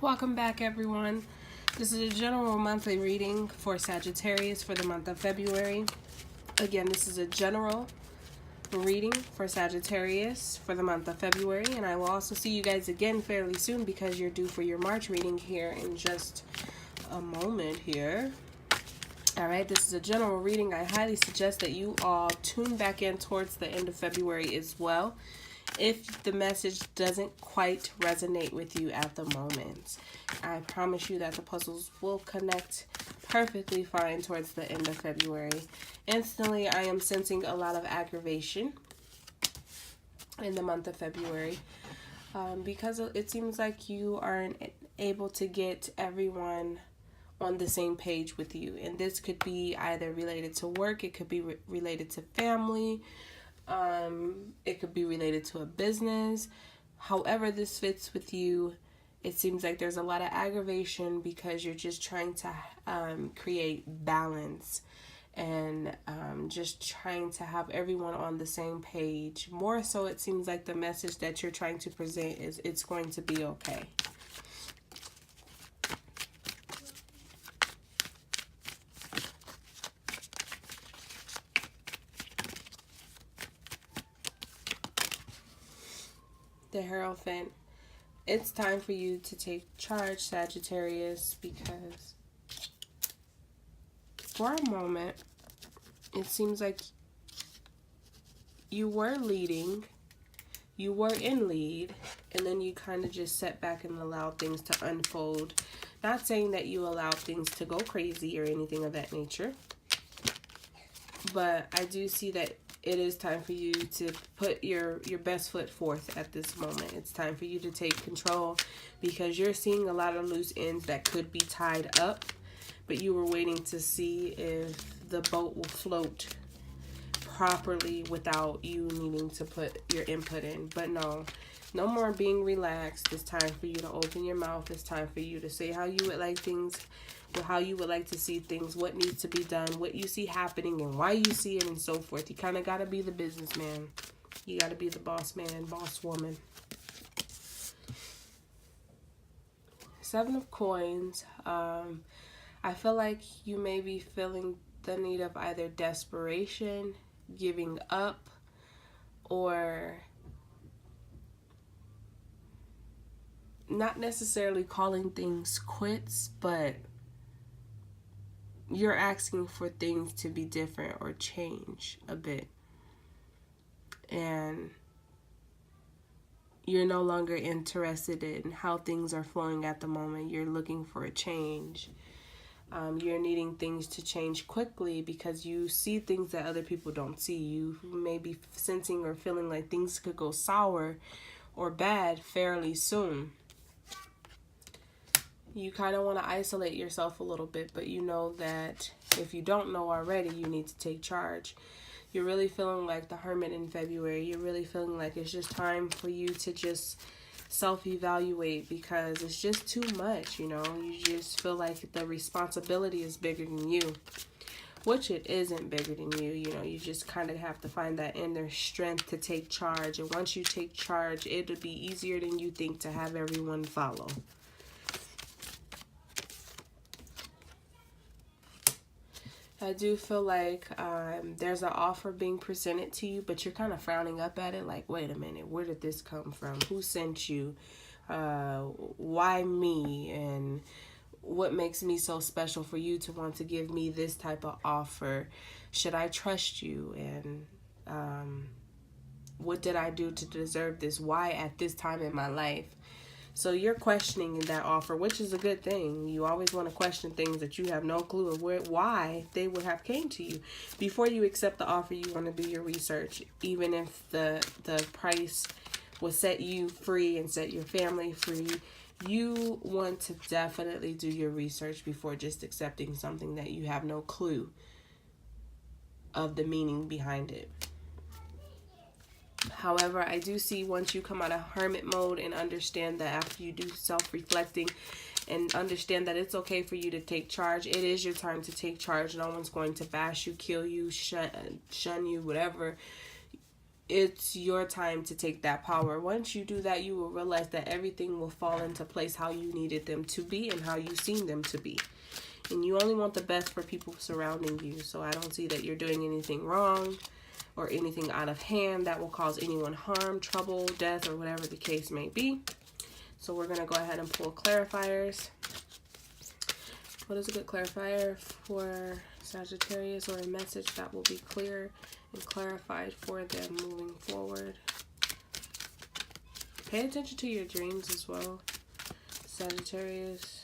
Welcome back, everyone. This is a general monthly reading for Sagittarius for the month of February. Again, this is a general reading for Sagittarius for the month of February, and I will also see you guys again fairly soon because you're due for your March reading here in just a moment here. All right, this is a general reading. I highly suggest that you all tune back in towards the end of February as well if the message doesn't quite resonate with you at the moment. I promise you that the puzzles will connect perfectly fine towards the end of February. Instantly, I am sensing a lot of aggravation in the month of February because it seems like you aren't able to get everyone on the same page with you. And this could be either related to work, it could be related to family, it could be related to a business. However this fits with you, it seems like there's a lot of aggravation because you're just trying to create balance and just trying to have everyone on the same page. More so, it seems like the message that you're trying to present is it's going to be okay. The Hierophant. It's time for you to take charge, Sagittarius, because for a moment, it seems like you were leading, you were in lead, and then you kind of just sat back and allowed things to unfold. Not saying that you allowed things to go crazy or anything of that nature, but I do see that it is time for you to put your best foot forth at this moment. It's time for you to take control because you're seeing a lot of loose ends that could be tied up, but you were waiting to see if the boat will float properly without you needing to put your input in. But no more being relaxed. It's time for you to open your mouth. It's time for you to say how you would like things, how you would like to see things, what needs to be done, what you see happening, and why you see it, and so forth. You kind of got to be the businessman. You got to be the boss man, boss woman. Seven of Coins. I feel like you may be feeling the need of either desperation, giving up, or not necessarily calling things quits, but you're asking for things to be different or change a bit. And you're no longer interested in how things are flowing at the moment. You're looking for a change. You're needing things to change quickly because you see things that other people don't see. You may be sensing or feeling like things could go sour or bad fairly soon. You kind of want to isolate yourself a little bit, but you know that if you don't know already, you need to take charge. You're really feeling like the Hermit in February. You're really feeling like it's just time for you to just self-evaluate because it's just too much, you know. You just feel like the responsibility is bigger than you, which it isn't bigger than you. You know, you just kind of have to find that inner strength to take charge. And once you take charge, it'll be easier than you think to have everyone follow. I do feel like there's an offer being presented to you, but you're kind of frowning up at it like, wait a minute, where did this come from? Who sent you? Why me? And what makes me so special for you to want to give me this type of offer? Should I trust you? And what did I do to deserve this? Why at this time in my life? So you're questioning that offer, which is a good thing. You always want to question things that you have no clue of why they would have came to you. Before you accept the offer, you want to do your research. Even if the price will set you free and set your family free, you want to definitely do your research before just accepting something that you have no clue of the meaning behind it. However, I do see once you come out of hermit mode and understand that after you do self-reflecting and understand that it's okay for you to take charge, it is your time to take charge. No one's going to bash you, kill you, shun you, whatever. it's your time to take that power. Once you do that, you will realize that everything will fall into place how you needed them to be and how you seen them to be. And you only want the best for people surrounding you. So I don't see that you're doing anything wrong or anything out of hand that will cause anyone harm, trouble, death, or whatever the case may be. So we're going to go ahead and pull clarifiers. What is a good clarifier for Sagittarius, or a message that will be clear and clarified for them moving forward? Pay attention to your dreams as well, Sagittarius.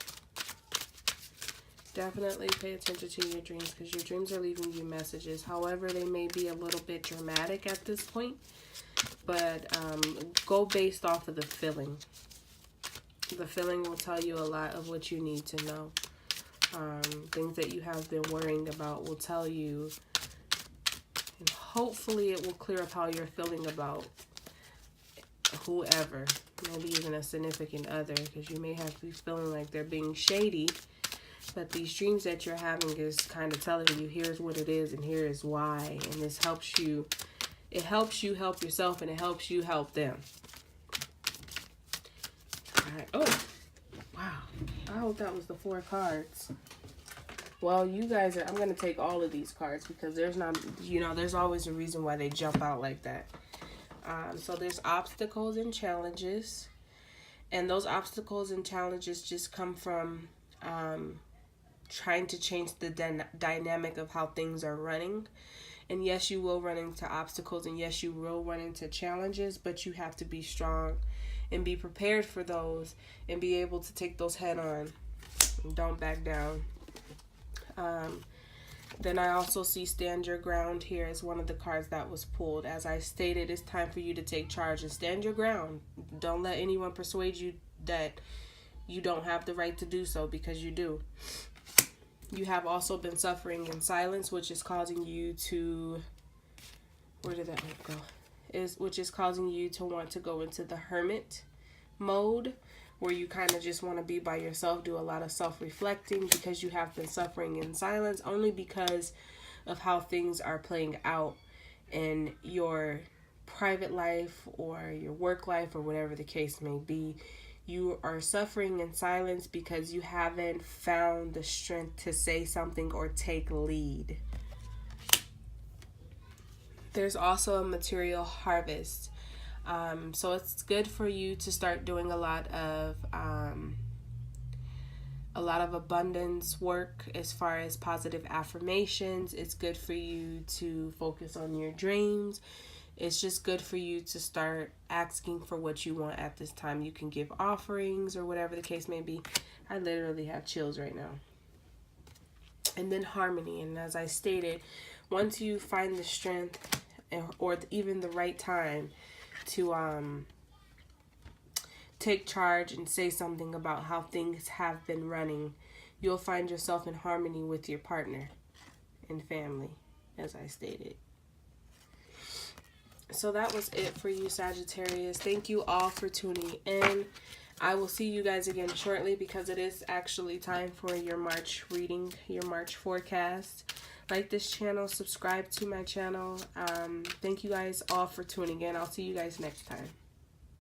Definitely pay attention to your dreams, because your dreams are leaving you messages. However, they may be a little bit dramatic at this point, but go based off of the feeling. The feeling will tell you a lot of what you need to know. Things that you have been worrying about will tell you, and hopefully it will clear up how you're feeling about whoever, maybe even a significant other, because you may have to be feeling like they're being shady. But these dreams that you're having is kind of telling you, here's what it is and here is why. And this helps you. It helps you help yourself, and it helps you help them. All right. Oh, wow. I hope that was the 4 cards. Well, you guys are, I'm going to take all of these cards, because there's not, there's always a reason why they jump out like that. So there's obstacles and challenges. And those obstacles and challenges just come from trying to change the dynamic of how things are running. And yes, you will run into obstacles, and yes, you will run into challenges, but you have to be strong and be prepared for those and be able to take those head on. Don't back down. Then I also see stand your ground here as one of the cards that was pulled. As I stated, it's time for you to take charge and stand your ground. Don't let anyone persuade you that you don't have the right to do so, because you do. You have also been suffering in silence, which is causing you to, where did that go? Which is causing you to want to go into the hermit mode, where you kind of just want to be by yourself, do a lot of self-reflecting, because you have been suffering in silence only because of how things are playing out in your private life or your work life or whatever the case may be. You are suffering in silence because you haven't found the strength to say something or take lead. There's also a material harvest. So it's good for you to start doing a lot of abundance work as far as positive affirmations. It's good for you to focus on your dreams. It's just good for you to start asking for what you want at this time. You can give offerings or whatever the case may be. I literally have chills right now. And then harmony. And as I stated, once you find the strength or even the right time to take charge and say something about how things have been running, you'll find yourself in harmony with your partner and family, as I stated. So that was it for you, Sagittarius. Thank you all for tuning in. I will see you guys again shortly, because it is actually time for your March reading, your March forecast. Like this channel, subscribe to my channel. Thank you guys all for tuning in. I'll see you guys next time.